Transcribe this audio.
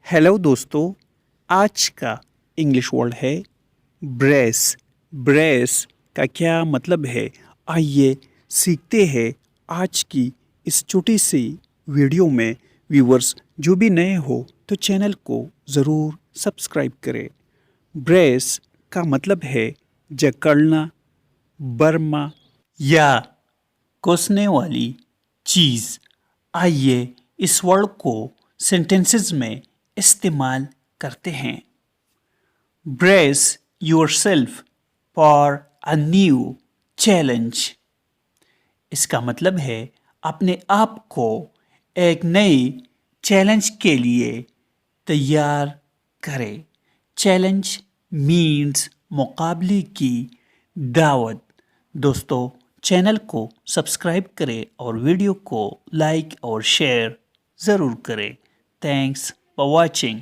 Hello दोस्तों, आज का इंग्लिश वर्ड है ब्रेस। ब्रेस का क्या मतलब है? आइए सीखते हैं आज की इस छोटी सी वीडियो में। व्यूअर्स जो भी नए हो तो चैनल को ज़रूर सब्सक्राइब करें। ब्रेस का मतलब है जकड़ना, बर्मा या कसने वाली चीज़। आइए इस वर्ड को सेंटेंसेस में इस्तेमाल करते हैं। Brace yourself for a new challenge. इसका मतलब है अपने आप को एक नई चैलेंज के लिए तैयार करें। चैलेंज मीन्स मुकाबले की दावत। दोस्तों, चैनल को सब्सक्राइब करें और वीडियो को लाइक और शेयर ज़रूर करें। Thanks for watching.